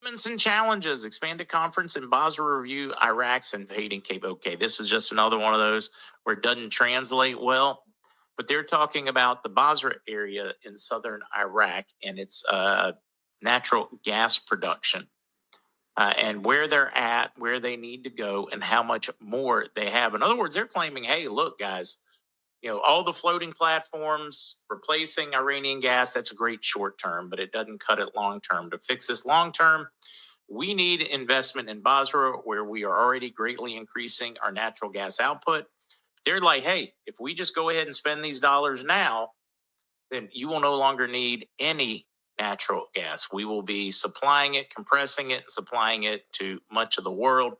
and challenges, expanded conference in Basra review, Iraq's invading Cape. Okay, this is just another one of those where it doesn't translate well, but they're talking about the Basra area in southern Iraq and its natural gas production and where they're at, where they need to go, and how much more they have. In other words, they're claiming, hey, look, guys, all the floating platforms replacing Iranian gas, that's a great short term, but it doesn't cut it long term. To fix this long term, we need investment in Basra, where we are already greatly increasing our natural gas output. They're like, hey, if we just go ahead and spend these dollars now, then you will no longer need any natural gas. We will be supplying it, compressing it, and supplying it to much of the world.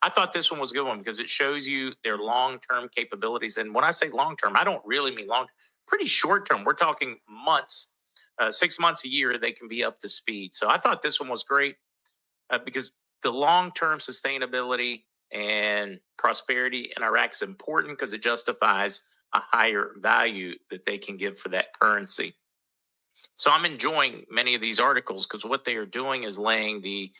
I thought this one was a good one because it shows you their long-term capabilities. And when I say long-term, I don't really mean long, pretty short-term. We're talking months, 6 months, a year, they can be up to speed. So I thought this one was great because the long-term sustainability and prosperity in Iraq is important because it justifies a higher value that they can give for that currency. So I'm enjoying many of these articles because what they are doing is laying the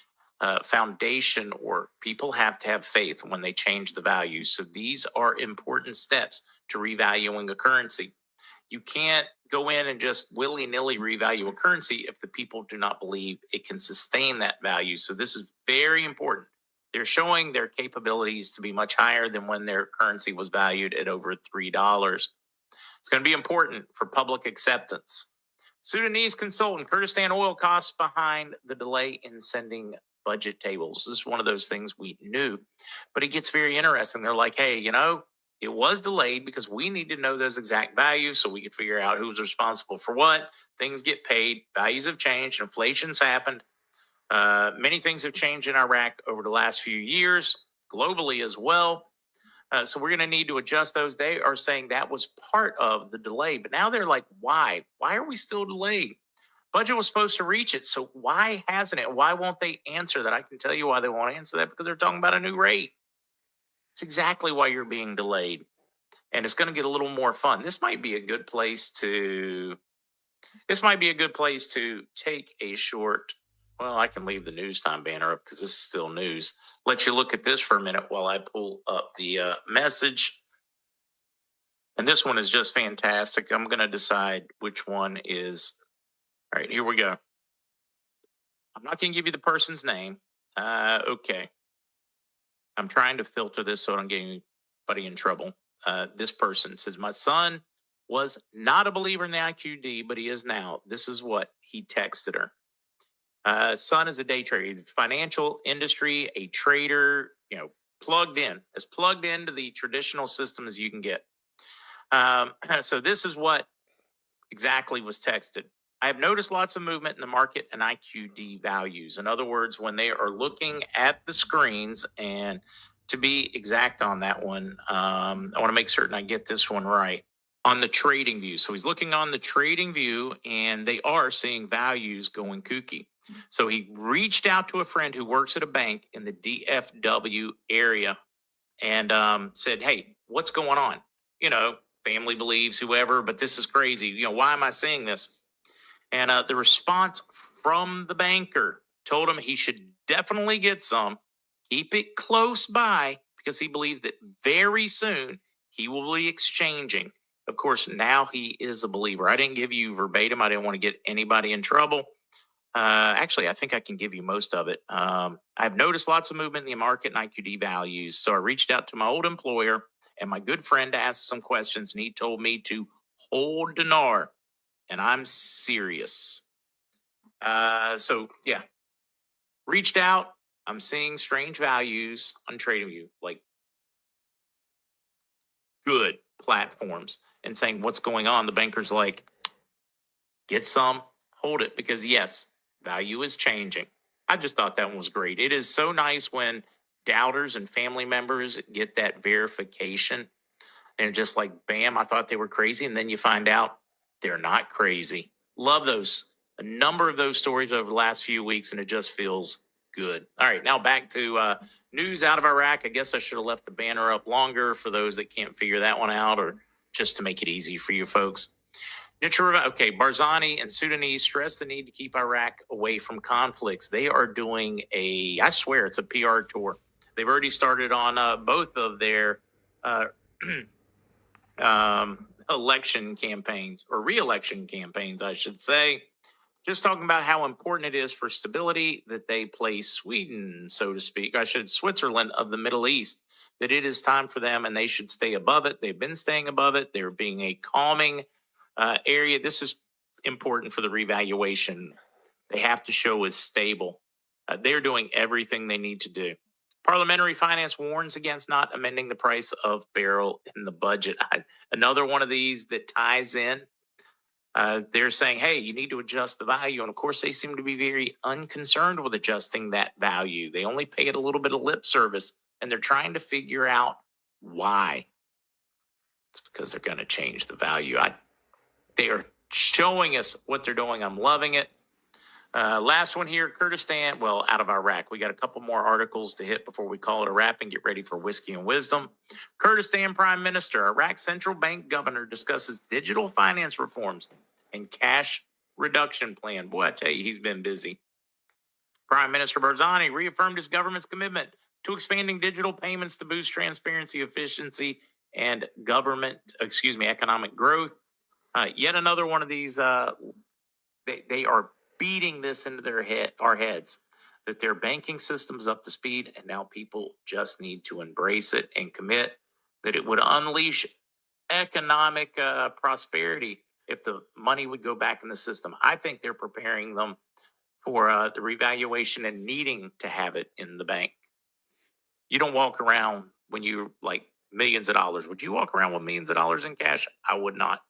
foundation, or people have to have faith when they change the value. So these are important steps to revaluing a currency. You can't go in and just willy-nilly revalue a currency if the people do not believe it can sustain that value. So this is very important. They're showing their capabilities to be much higher than when their currency was valued at over $3. It's going to be important for public acceptance. Sudanese consultant, Kurdistan oil costs behind the delay in sending budget tables. This is one of those things we knew, but it gets very interesting. They're like, hey, it was delayed because we need to know those exact values so we could figure out who's responsible for what. Things get paid, values have changed, inflation's happened. Many things have changed in Iraq over the last few years, globally as well. So we're going to need to adjust those. They are saying that was part of the delay, but now they're like, why? Why are we still delayed? Budget was supposed to reach it, so why hasn't it? Why won't they answer that? I can tell you why they won't answer that, because they're talking about a new rate. It's exactly why you're being delayed, and it's going to get a little more fun. This might be a good place to take a short. Well, I can leave the news time banner up because this is still news. Let you look at this for a minute while I pull up the message. And this one is just fantastic. I'm going to decide which one is. All right, here we go. I'm not going to give you the person's name. Okay. I'm trying to filter this so I don't get anybody in trouble. This person says, my son was not a believer in the IQD, but he is now. This is what he texted her. Son is a day trader. He's financial industry, a trader, plugged in, as plugged into the traditional system as you can get. So this is what exactly was texted. I have noticed lots of movement in the market and IQD values. In other words, when they are looking at the screens, and to be exact on that one, I want to make certain I get this one right. On the trading view. So he's looking on the trading view and they are seeing values going kooky. So he reached out to a friend who works at a bank in the DFW area and said, hey, what's going on? Family believes, whoever, but this is crazy. Why am I seeing this? And the response from the banker told him he should definitely get some, keep it close by, because he believes that very soon he will be exchanging. Of course, now he is a believer. I didn't give you verbatim. I didn't want to get anybody in trouble. Actually, I think I can give you most of it. I've noticed lots of movement in the market and IQD values. So I reached out to my old employer and my good friend to ask some questions, and he told me to hold dinar. And I'm serious. So yeah, reached out. I'm seeing strange values on TradingView, like good platforms, and saying what's going on. The banker's like, get some, hold it, because yes, value is changing. I just thought that one was great. It is so nice when doubters and family members get that verification and just like, bam, I thought they were crazy. And then you find out they're not crazy. Love those. A number of those stories over the last few weeks, and it just feels good. All right, now back to news out of Iraq. I guess I should have left the banner up longer for those that can't figure that one out, or just to make it easy for you folks. Okay, Barzani and Sudanese stress the need to keep Iraq away from conflicts. They are doing I swear it's a PR tour. They've already started on both of their election campaigns, or re-election campaigns, I should say. Just talking about how important it is for stability that they play Sweden, so to speak, Switzerland of the Middle East, that it is time for them and they should stay above it. They've been staying above it. They're being a calming area. This is important for the revaluation. They have to show as stable. They're doing everything they need to do. Parliamentary Finance warns against not amending the price of barrel in the budget. Another one of these that ties in. They're saying, hey, you need to adjust the value. And of course, they seem to be very unconcerned with adjusting that value. They only pay it a little bit of lip service, and they're trying to figure out why. It's because they're going to change the value. They are showing us what they're doing. I'm loving it. Last one here, Kurdistan. Well, out of Iraq. We got a couple more articles to hit before we call it a wrap and get ready for Whiskey and Wisdom. Kurdistan Prime Minister, Iraq Central Bank Governor discusses digital finance reforms and cash reduction plan. Boy, I tell you, he's been busy. Prime Minister Barzani reaffirmed his government's commitment to expanding digital payments to boost transparency, efficiency, and economic growth. Yet another one of these, they are beating this into our heads, that their banking system's up to speed, and now people just need to embrace it and commit that it would unleash economic prosperity if the money would go back in the system. I think they're preparing them for the revaluation and needing to have it in the bank. You don't walk around when you're like millions of dollars. Would you walk around with millions of dollars in cash? I would not.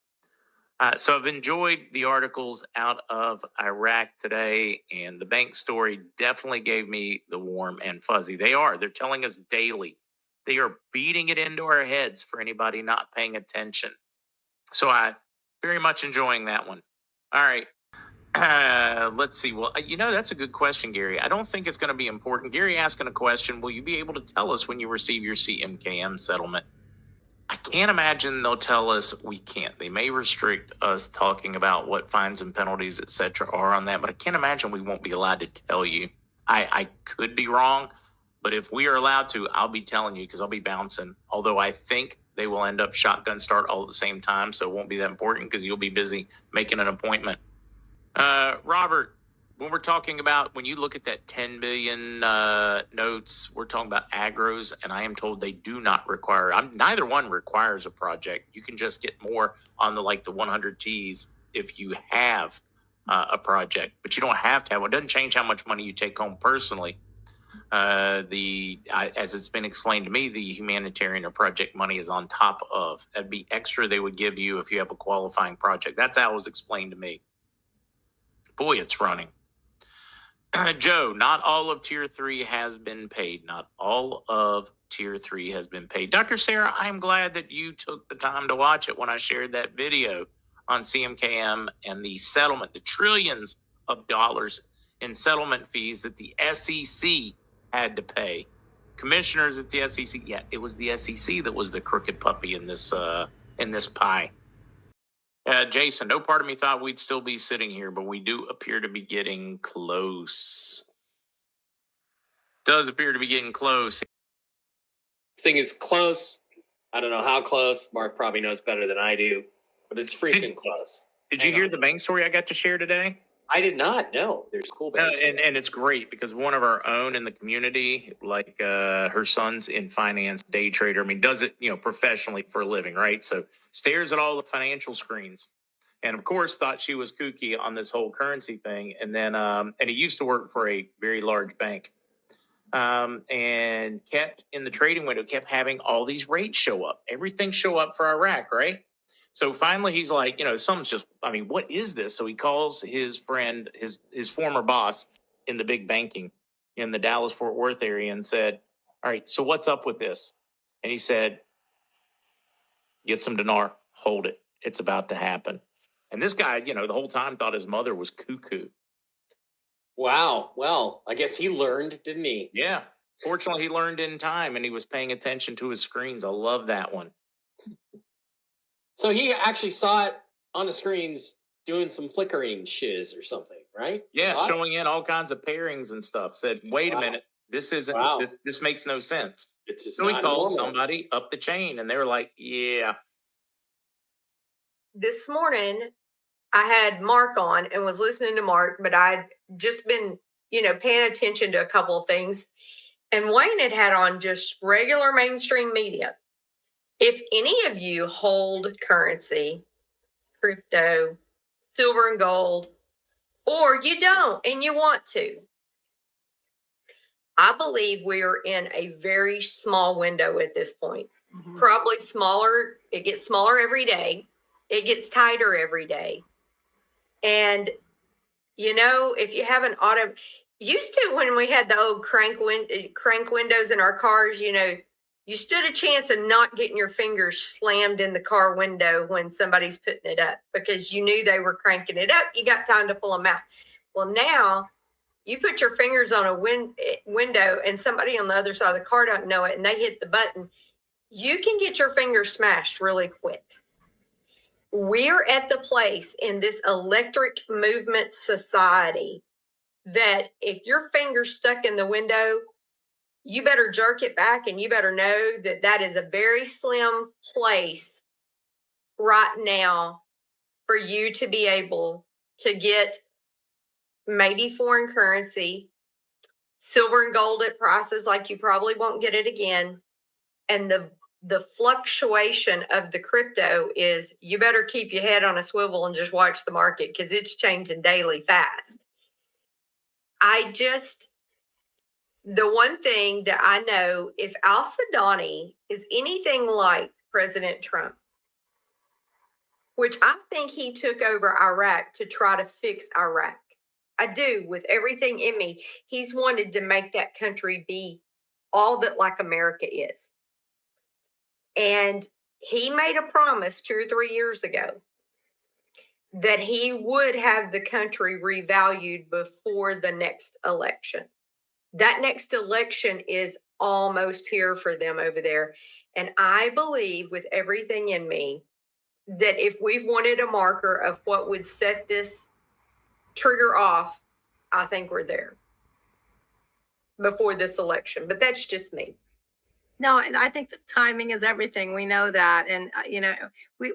So I've enjoyed the articles out of Iraq today, and the bank story definitely gave me the warm and fuzzy. They're telling us daily. They are beating it into our heads for anybody not paying attention. So I very much enjoying that one. All right. Let's see. Well, that's a good question, Gary. I don't think it's going to be important. Gary asking a question, will you be able to tell us when you receive your CMKM settlement? I can't imagine they'll tell us we can't. They may restrict us talking about what fines and penalties, etc., are on that, but I can't imagine we won't be allowed to tell you. I could be wrong, but if we are allowed to, I'll be telling you because I'll be bouncing. Although I think they will end up shotgun start all at the same time, so it won't be that important because you'll be busy making an appointment. Robert, when we're talking about, when you look at that 10 billion notes, we're talking about agros, and I am told they do not require, neither one requires a project. You can just get more on the 100 Ts if you have a project, but you don't have to have one. It doesn't change how much money you take home personally. As it's been explained to me, the humanitarian or project money is on top of. That'd be extra they would give you if you have a qualifying project. That's how it was explained to me. Boy, it's running. Joe, not all of Tier 3 has been paid. Not all of Tier 3 has been paid. Dr. Sarah, I'm glad that you took the time to watch it when I shared that video on CMKM and the settlement, the trillions of dollars in settlement fees that the SEC had to pay. Commissioners at the SEC, it was the SEC that was the crooked puppy in this pie. Jason, no part of me thought we'd still be sitting here, but we do appear to be getting close. Does appear to be getting close. This thing is close. I don't know how close. Mark probably knows better than I do, but it's freaking close. Did you hear the bank story I got to share today? I did not. No, there's cool banks. And it's great because one of our own in the community, her son's in finance, day trader. I mean, does it, professionally for a living, right? So stares at all the financial screens. And of course, thought she was kooky on this whole currency thing. And then, and he used to work for a very large bank. And kept in the trading window, kept having all these rates show up. Everything show up for Iraq, right? So finally, he's like, something's just, what is this? So he calls his friend, his former boss in the big banking in the Dallas-Fort Worth area and said, all right, so what's up with this? And he said, get some dinar, hold it. It's about to happen. And this guy, the whole time thought his mother was cuckoo. Wow. Well, I guess he learned, didn't he? Yeah. Fortunately, he learned in time and he was paying attention to his screens. I love that one. So he actually saw it on the screens doing some flickering shiz or something, right? Yeah, Saw it? showing in all kinds of pairings and stuff. Said, wait a Wow. minute, this isn't Wow. this makes no sense. It's just So we not called normal. somebody up the chain, and they were like, yeah. This morning, I had Mark on and was listening to Mark, but I'd just been, paying attention to a couple of things. And Wayne had on just regular mainstream media. If any of you hold currency, crypto, silver and gold, or you don't and you want to, I believe we're in a very small window at this point. Mm-hmm. Probably smaller. It gets smaller every day. It gets tighter every day. And, if you have an used to when we had the old crank windows in our cars, you stood a chance of not getting your fingers slammed in the car window when somebody's putting it up because you knew they were cranking it up. You got time to pull them out. Well, now you put your fingers on a window and somebody on the other side of the car don't know it and they hit the button. You can get your fingers smashed really quick. We're at the place in this electric movement society that if your finger's stuck in the window, you better jerk it back and you better know that that is a very slim place right now for you to be able to get maybe foreign currency, silver and gold at prices like you probably won't get it again. And the fluctuation of the crypto is you better keep your head on a swivel and just watch the market because it's changing daily fast. The one thing that I know, if Al-Sadani is anything like President Trump, which I think he took over Iraq to try to fix Iraq. I do, with everything in me. He's wanted to make that country be all that like America is. And he made a promise 2 or 3 years ago that he would have the country revalued before the next election. That next election is almost here for them over there. And I believe with everything in me that if we wanted a marker of what would set this trigger off, I think we're there before this election. But that's just me. No, and I think the timing is everything. We know that. And,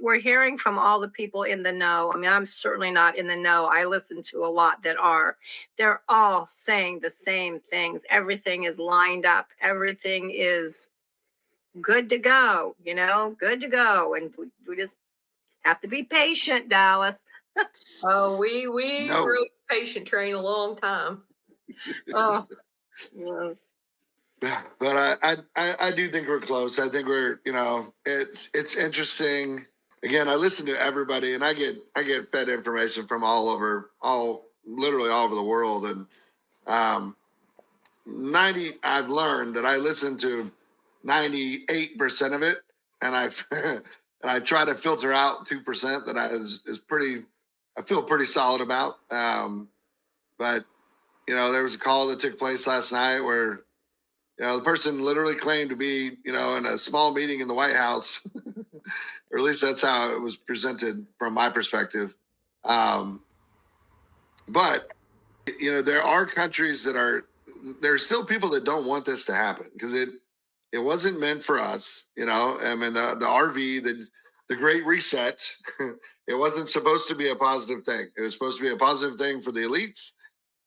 we're hearing from all the people in the know. I mean, I'm certainly not in the know. I listen to a lot that are. They're all saying the same things. Everything is lined up. Everything is good to go, good to go. And we just have to be patient, Dallas. Oh, we rode patient train a long time. Oh, yeah. But I do think we're close. I think we're, it's interesting. Again, I listen to everybody and I get fed information from literally all over the world. And I've learned that I listen to 98% of it, and I try to filter out 2% that I feel pretty solid about. But there was a call that took place last night where the person literally claimed to be, in a small meeting in the White House, or at least that's how it was presented from my perspective. But, there are countries there's still people that don't want this to happen because it wasn't meant for us, I mean, the RV, the Great Reset, it wasn't supposed to be a positive thing. It was supposed to be a positive thing for the elites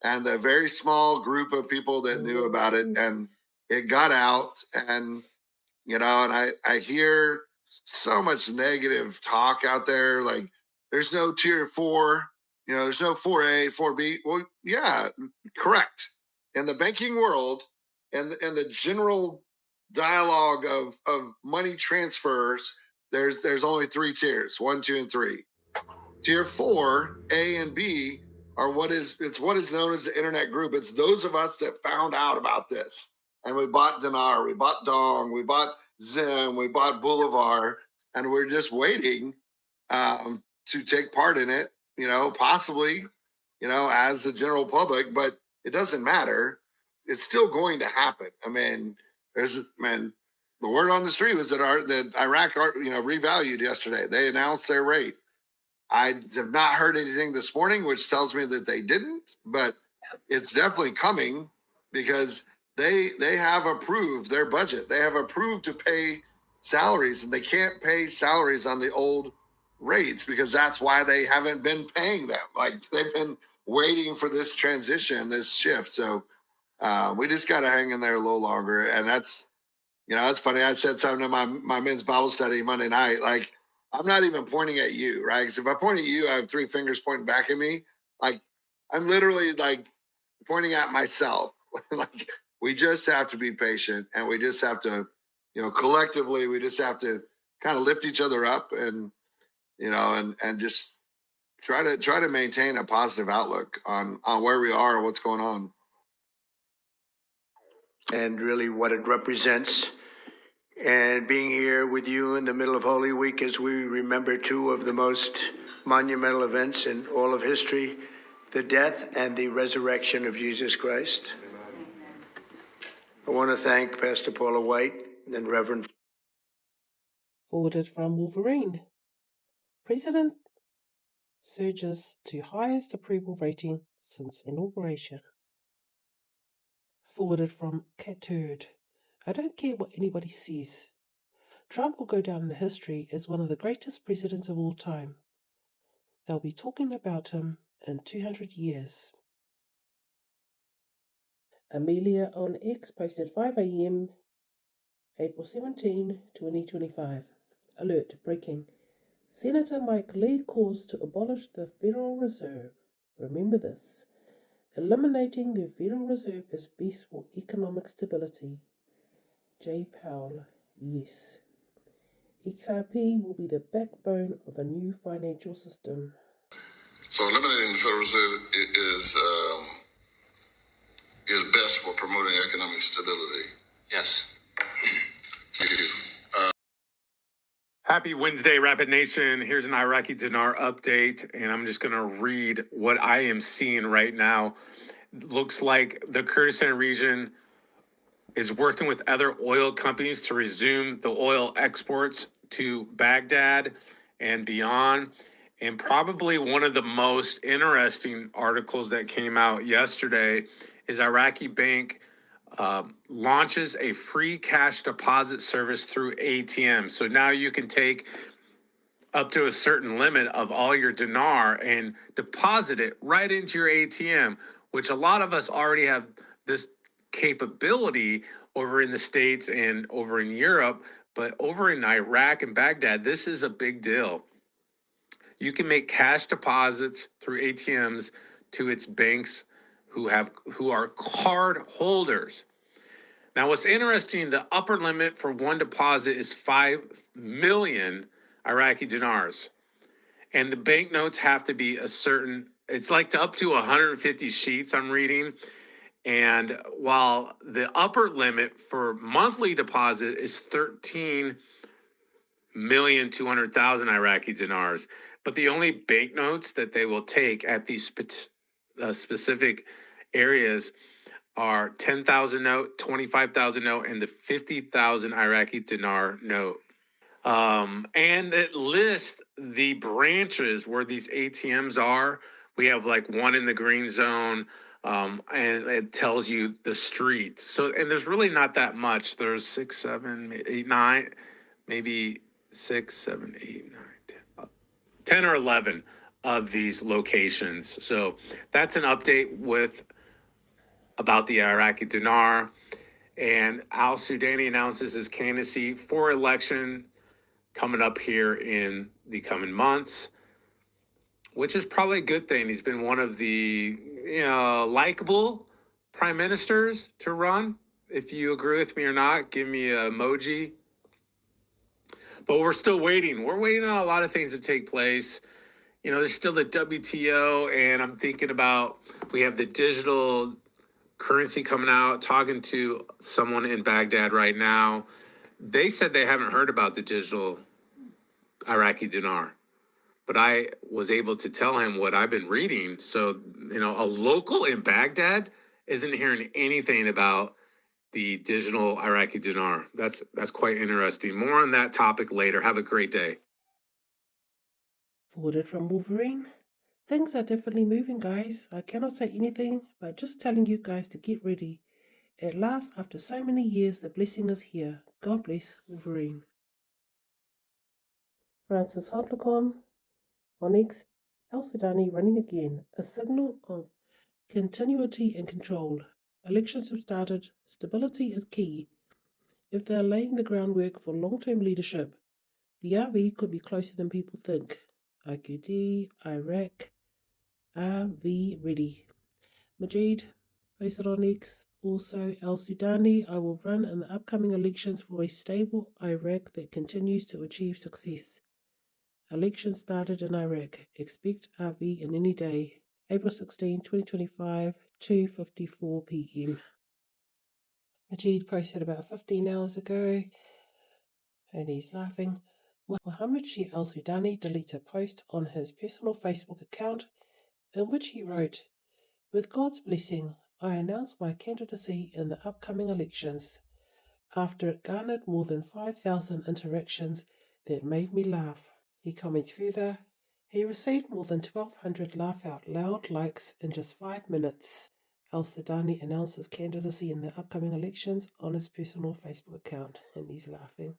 and the very small group of people that knew about it. And it got out and, and I hear so much negative talk out there. Like there's no tier 4, there's no 4A, 4B. Well, yeah, correct. In the banking world and the general dialogue of money transfers, there's only 3 tiers, 1, 2, and 3. Tier 4, A and B, are what is known as the internet group. It's those of us that found out about this. And we bought Dinar, we bought Dong, we bought Zim, we bought Boulevard, and we're just waiting to take part in it, possibly, as the general public, but it doesn't matter. It's still going to happen. I mean, the word on the street was that Iraq, revalued yesterday. They announced their rate. I have not heard anything this morning, which tells me that they didn't, but it's definitely coming because they have approved their budget. They have approved to pay salaries, and they can't pay salaries on the old rates because that's why they haven't been paying them. Like they've been waiting for this transition, this shift. So we just got to hang in there a little longer. And that's, it's funny. I said something to my men's Bible study Monday night. Like, I'm not even pointing at you, right? Because if I point at you, I have 3 fingers pointing back at me. Like, I'm literally like pointing at myself. Like, we just have to be patient, and we just have to, collectively, we just have to kind of lift each other up, and and just try to maintain a positive outlook on where we are and what's going on. And really what it represents. And being here with you in the middle of Holy Week as we remember 2 of the most monumental events in all of history, the death and the resurrection of Jesus Christ. I want to thank Pastor Paula White and Reverend. Forwarded from Wolverine. President surges to highest approval rating since inauguration. Forwarded from Catturd. I don't care what anybody says. Trump will go down in history as one of the greatest presidents of all time. They'll be talking about him in 200 years. Amelia on X posted 5 a.m. April 17, 2025. Alert, breaking. Senator MikeB calls to abolish the Federal Reserve. Remember this. Eliminating the Federal Reserve is best for economic stability. J. Powell, yes. XRP will be the backbone of the new financial system. So eliminating the Federal Reserve is best for promoting economic stability. Yes. Thank you. Happy Wednesday, Rapid Nation. Here's an Iraqi dinar update, and I'm just going to read what I am seeing right now. Looks like the Kurdistan region is working with other oil companies to resume the oil exports to Baghdad and beyond. And probably one of the most interesting articles that came out yesterday is Iraqi Bank launches a free cash deposit service through ATM. So now you can take up to a certain limit of all your dinar and deposit it right into your ATM, which a lot of us already have this capability over in the States and over in Europe. But over in Iraq and Baghdad, this is a big deal. You can make cash deposits through ATMs to its banks who are card holders. Now, what's interesting, the upper limit for one deposit is 5 million Iraqi dinars. And the banknotes have to be a certain, it's like to up to 150 sheets I'm reading. And while the upper limit for monthly deposit is 13,200,000 Iraqi dinars, but the only banknotes that they will take at these specific areas are 10,000 note, 25,000 note, and the 50,000 Iraqi dinar note. And it lists the branches where these ATMs are. We have like one in the green zone, and it tells you the streets. So, and there's really not that much. There's 6, 7, 8, 9, maybe 6, 7, 8, 9, 10 or 11 of these locations. So that's an update about the Iraqi dinar. And Al Sudani announces his candidacy for election coming up here in the coming months, which is probably a good thing. He's been one of the likable prime ministers to run. If you agree with me or not, give me an emoji. But we're still waiting. We're waiting on a lot of things to take place. There's still the WTO, and I'm thinking about, we have the digital currency coming out. Talking to someone in Baghdad right now, they said they haven't heard about the digital Iraqi dinar, but I was able to tell him what I've been reading. So, a local in Baghdad isn't hearing anything about the digital Iraqi dinar. That's quite interesting. More on that topic later. Have a great day. Forwarded from Wolverine. Things are definitely moving, guys. I cannot say anything, but just telling you guys to get ready. At last, after so many years, the blessing is here. God bless Wolverine. Francis Hadlocon on X. El Sudani running again. A signal of continuity and control. Elections have started. Stability is key. If they are laying the groundwork for long-term leadership, the RV could be closer than people think. IQD, Iraq, RV ready. Majeed, posted on X. Also, Al Sudani, I will run in the upcoming elections for a stable Iraq that continues to achieve success. Election started in Iraq. Expect RV in any day. April 16, 2025, 2:54 p.m. Majeed posted about 15 hours ago, and he's laughing. Mohammed Sheikh Al Sudani deletes a post on his personal Facebook account in which he wrote, "With God's blessing, I announce my candidacy in the upcoming elections." After it garnered more than 5,000 interactions that made me laugh. He comments further, he received more than 1,200 laugh out loud likes in just 5 minutes. Al Sudani announces candidacy in the upcoming elections on his personal Facebook account, and he's laughing.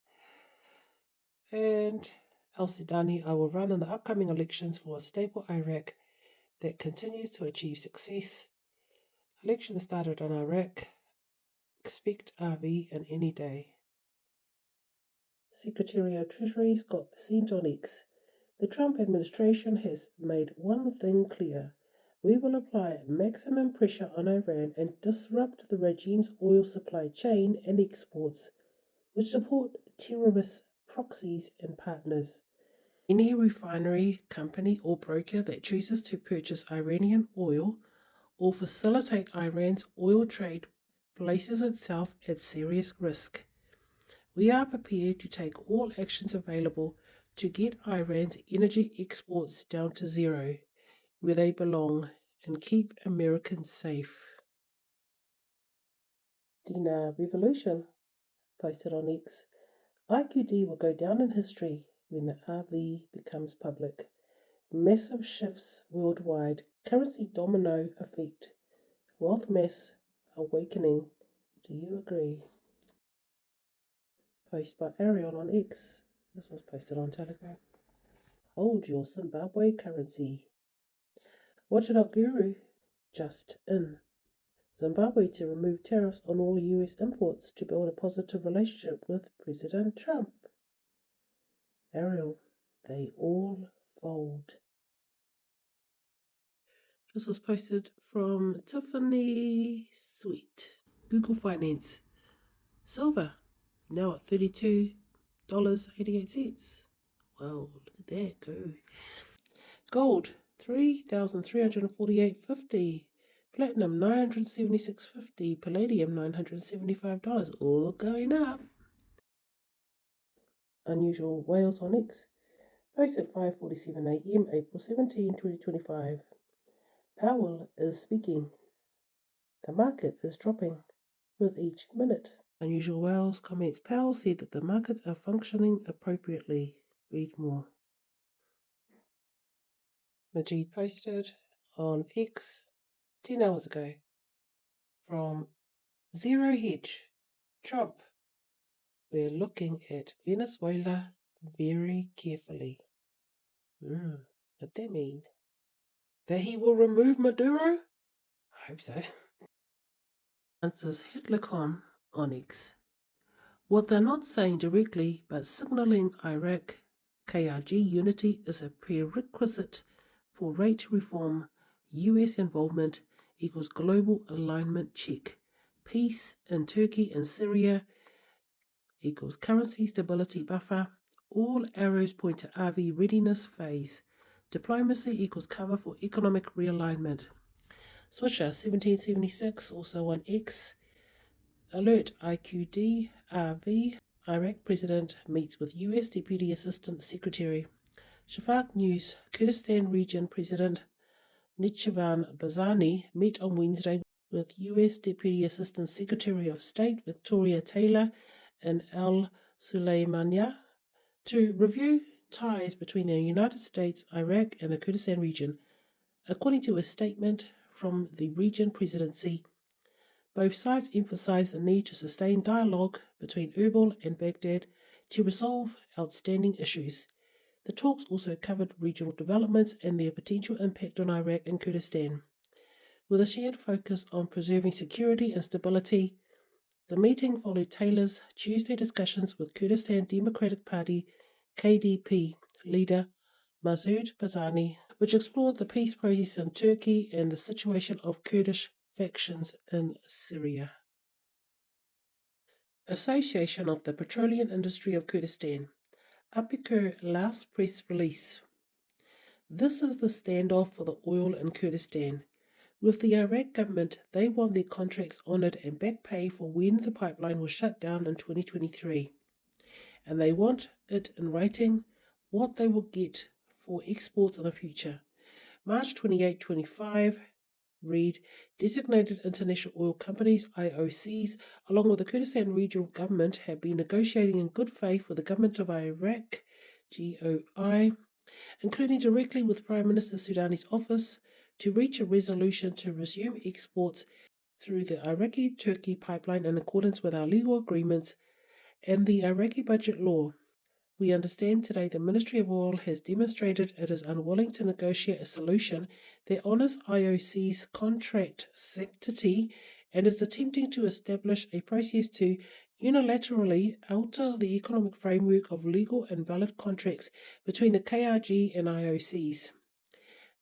And Al Sudani, I will run in the upcoming elections for a stable Iraq that continues to achieve success. Elections started in Iraq. Expect RV in any day. Secretary of Treasury Scott Bessent on X. The Trump administration has made one thing clear. We will apply maximum pressure on Iran and disrupt the regime's oil supply chain and exports, which support terrorist proxies and partners. Any refinery, company or broker that chooses to purchase Iranian oil or facilitate Iran's oil trade places itself at serious risk. We are prepared to take all actions available to get Iran's energy exports down to zero, where they belong, and keep Americans safe. Dina Revolution posted on X. IQD will go down in history when the RV becomes public. Massive shifts worldwide, currency domino effect, wealth mass awakening. Do you agree? Post by Ariel on X. This was posted on Telegram. Hold your Zimbabwe currency. Watch it up, Guru. Just in. Zimbabwe to remove tariffs on all US imports to build a positive relationship with President Trump. Ariel, they all fold. This was posted from Tiffany Sweet. Google Finance. Silver, now at $32.88. Wow, look at that go. Gold, $3,348.50. Platinum, $976.50. Palladium, $975. All going up. Unusual whales on X. Posted 5:47 a.m. April 17, 2025. Powell is speaking. The market is dropping with each minute. Unusual whales comments. Powell said that the markets are functioning appropriately. Read more. Majeed posted on X 10 hours ago from Zero Hedge. Trump. We're looking at Venezuela very carefully. What that mean? That he will remove Maduro? I hope so. Answers Hadlocon on X. What they're not saying directly, but signaling Iraq KRG unity is a prerequisite for rate reform. US involvement equals global alignment check. Peace in Turkey and Syria equals currency stability buffer. All arrows point to RV readiness phase. Diplomacy equals cover for economic realignment. Swisher 1776, also on X. Alert IQD RV. Iraq President meets with US Deputy Assistant Secretary. Shafaq News. Kurdistan Region President Nichivan Bazani met on Wednesday with US Deputy Assistant Secretary of State Victoria Taylor and Al Suleimania to review ties between the United States, Iraq, and the Kurdistan region. According to a statement from the region presidency, both sides emphasized the need to sustain dialogue between Erbil and Baghdad to resolve outstanding issues. The talks also covered regional developments and their potential impact on Iraq and Kurdistan. With a shared focus on preserving security and stability, the meeting followed Taylor's Tuesday discussions with Kurdistan Democratic Party KDP leader Masoud Barzani, which explored the peace process in Turkey and the situation of Kurdish factions in Syria. Association of the Petroleum Industry of Kurdistan. APIKUR last press release. This is the standoff for the oil in Kurdistan. With the Iraq government, they want their contracts honoured and back pay for when the pipeline was shut down in 2023. And they want it in writing what they will get for exports in the future. March 28, 25, read, designated international oil companies, IOCs, along with the Kurdistan regional government, have been negotiating in good faith with the government of Iraq, GOI, including directly with Prime Minister Soudani's office, to reach a resolution to resume exports through the Iraqi-Turkey pipeline in accordance with our legal agreements and the Iraqi budget law. We understand today the Ministry of Oil has demonstrated it is unwilling to negotiate a solution that honours IOC's contract sanctity and is attempting to establish a process to unilaterally alter the economic framework of legal and valid contracts between the KRG and IOCs.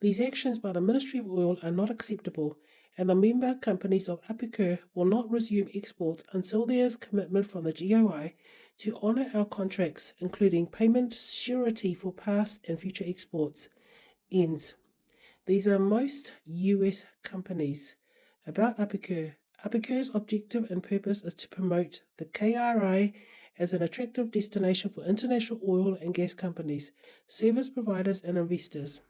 These actions by the Ministry of Oil are not acceptable, and the member companies of APIKUR will not resume exports until there is commitment from the GOI to honour our contracts, including payment surety for past and future exports. Ends. These are most US companies. About APIKUR. APIKUR's objective and purpose is to promote the KRI as an attractive destination for international oil and gas companies, service providers and investors.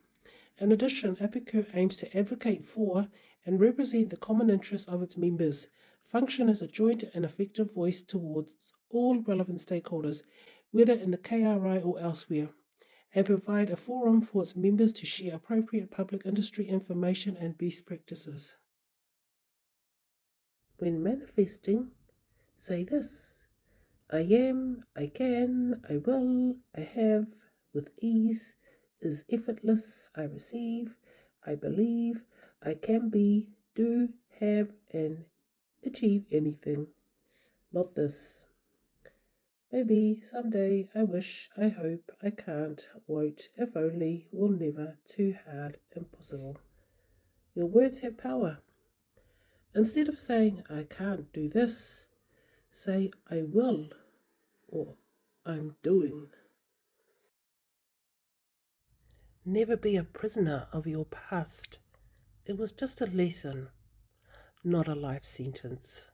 In addition, APIKUR aims to advocate for and represent the common interests of its members, function as a joint and effective voice towards all relevant stakeholders, whether in the KRI or elsewhere, and provide a forum for its members to share appropriate public industry information and best practices. When manifesting, say this: I am, I can, I will, I have, with ease, is effortless, I receive, I believe, I can be, do, have, and achieve anything. Not this. Maybe, someday, I wish, I hope, I can't, won't, if only, will never, too hard, impossible. Your words have power. Instead of saying, I can't do this, say, I will, or I'm doing. Never be a prisoner of your past. It was just a lesson, not a life sentence.